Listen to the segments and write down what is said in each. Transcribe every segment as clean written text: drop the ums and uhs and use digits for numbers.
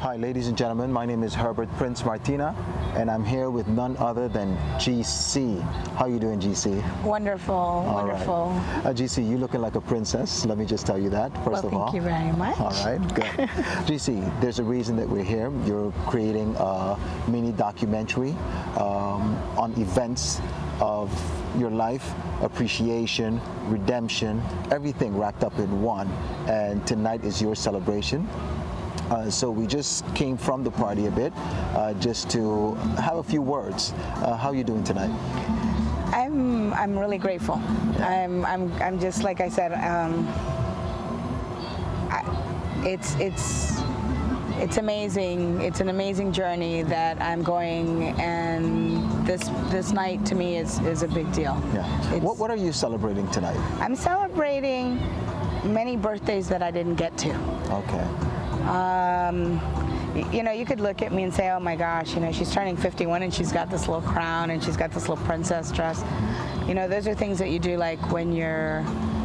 Hi, ladies and gentlemen. My name is Herbert Prince Martina, and I'm here with none other than Gisi. How are you doing, Gisi? Wonderful, wonderful. Right. Gisi, you're looking like a princess. Let me just tell you that, first of all. Thank you very much. All right, good. Gisi, there's a reason that we're here. You're creating a mini documentary on events of your life, appreciation, redemption, everything wrapped up in one. And tonight is your celebration. So we just came from the party a bit, just to have a few words. How are you doing tonight? I'm really grateful. Yeah. I'm just like I said. It's amazing. It's an amazing journey that I'm going, and this night to me is a big deal. Yeah. What are you celebrating tonight? I'm celebrating many birthdays that I didn't get to. Okay. You know, you could look at me and say, oh my gosh, you know, she's turning 51 and she's got this little crown and she's got this little princess dress. You know, those are things that you do like when you're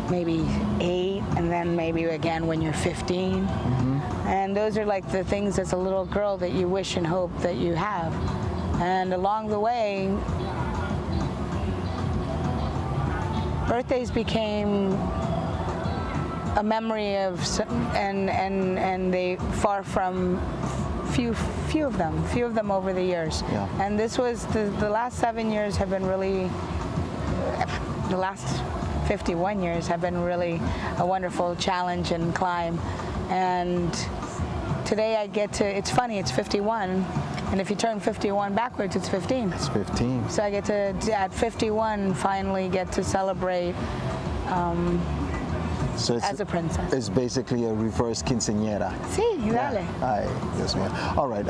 maybe 8 and then maybe again when you're 15. Mm-hmm. And those are like the things as a little girl that you wish and hope that you have. And along the way, birthdays became a memory of, and they far from few of them over the years. Yeah. And this was the last 7 years have been really, the last 51 years have been really a wonderful challenge and climb. And today I get to, it's funny, it's 51, and if you turn 51 backwards, it's 15. It's 15. So I get to, at 51, finally get to celebrate so as a princess. It's basically a reverse quinceañera. Sí, dale. Hi, yes, ma'am. All right,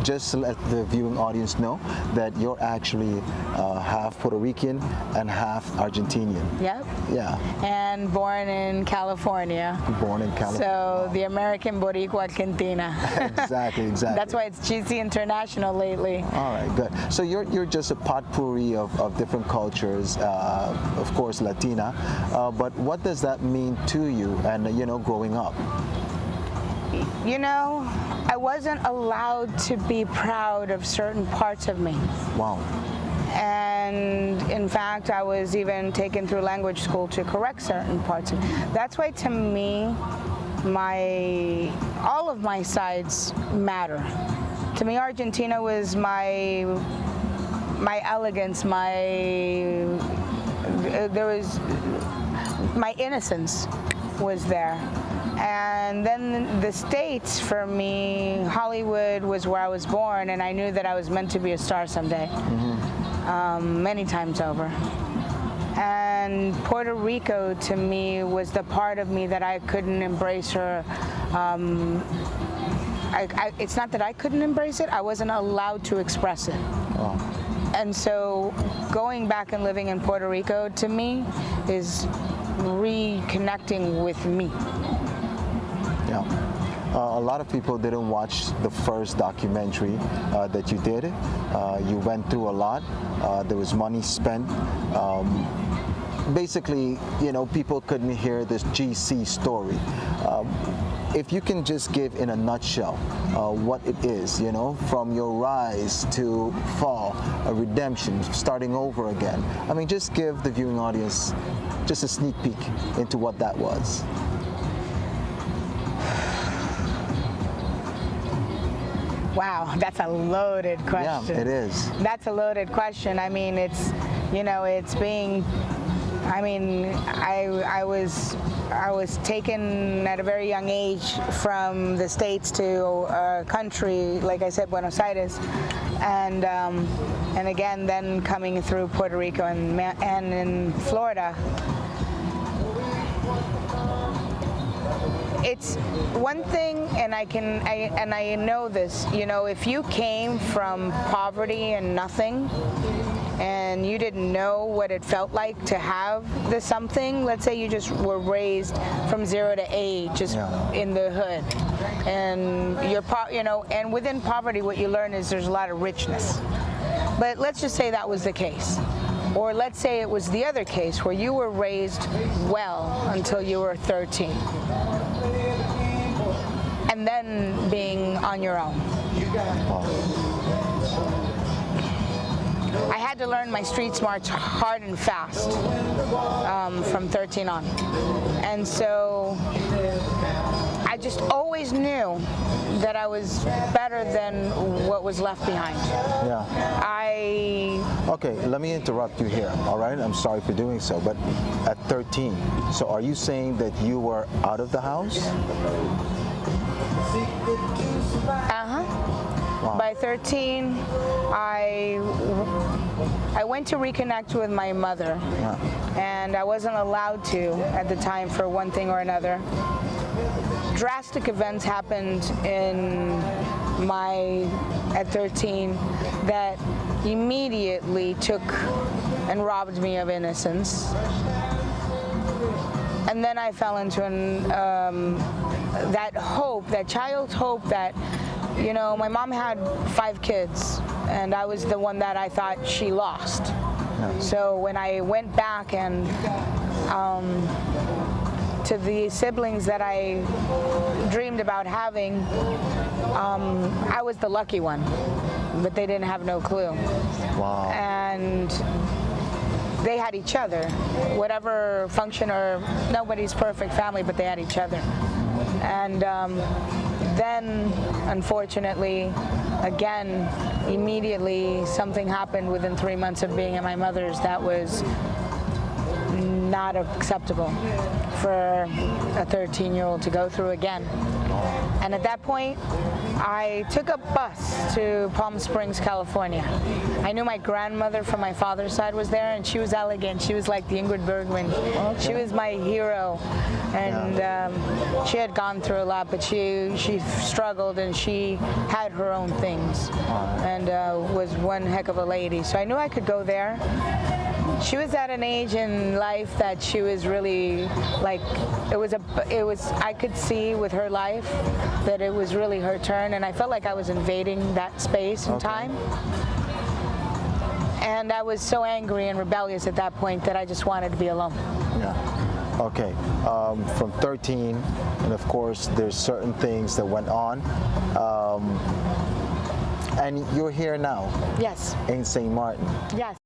just to let the viewing audience know that you're actually half Puerto Rican and half Argentinian. Yep. Yeah. And born in California. Born in California. So the American Boricua Argentina. Exactly. That's why it's Gisi International lately. All right, good. So you're just a potpourri of different cultures, of course Latina, but what does that mean to you and, you know, growing up? You know, I wasn't allowed to be proud of certain parts of me. Wow. And in fact, I was even taken through language school to correct certain parts of me. That's why to me, all of my sides matter. To me, Argentina was my elegance, my innocence was there. And then the States, for me, Hollywood was where I was born, and I knew that I was meant to be a star someday, many times over. And Puerto Rico, to me, was the part of me that I couldn't embrace her. It's not that I couldn't embrace it, I wasn't allowed to express it. Oh. And so going back and living in Puerto Rico, to me, is reconnecting with me. Yeah. A lot of people didn't watch the first documentary that you did. You went through a lot. There was money spent. Basically, you know, people couldn't hear this GC story. If you can just give in a nutshell what it is, you know, from your rise to fall, a redemption, starting over again. I mean, just give the viewing audience just a sneak peek into what that was. Wow, that's a loaded question. Yeah, it is. That's a loaded question. I mean, it's, you know, it's being, I mean, I was taken at a very young age from the States to a country, like I said, Buenos Aires, and again, then coming through Puerto Rico and in Florida. It's one thing, and I know this, you know, if you came from poverty and nothing, and you didn't know what it felt like to have the something, let's say you just were raised from 0 to 8, just in the hood, and you know, and within poverty, what you learn is there's a lot of richness. But let's just say that was the case. Or let's say it was the other case where you were raised well until you were 13. and then being on your own. I had to learn my street smarts hard and fast from 13 on. And so I just always knew that I was better than what was left behind. Yeah. Okay, let me interrupt you here, all right? I'm sorry for doing so, but at 13, so are you saying that you were out of the house? Uh-huh. Wow. By 13, I went to reconnect with my mother, and I wasn't allowed to at the time for one thing or another. Drastic events happened at 13 that immediately took and robbed me of innocence. And then I fell into that hope, that child's hope that, you know, my mom had 5 kids, and I was the one that I thought she lost. Yeah. So when I went back and to the siblings that I dreamed about having, I was the lucky one, but they didn't have no clue. Wow. And they had each other, whatever function, or nobody's perfect family, but they had each other. And then, unfortunately, again, immediately something happened within 3 months of being at my mother's that was not acceptable for a 13-year-old to go through again. And at that point, I took a bus to Palm Springs, California. I knew my grandmother from my father's side was there, and she was elegant. She was like the Ingrid Bergman. Okay. She was my hero, and she had gone through a lot, but she struggled, and she had her own things, and was one heck of a lady. So I knew I could go there. She was at an age in life that she was really like, I could see with her life that it was really her turn, and I felt like I was invading that space and time. And I was so angry and rebellious at that point that I just wanted to be alone. Yeah. Okay. From 13, and of course, there's certain things that went on. And you're here now. Yes. In St. Martin. Yes.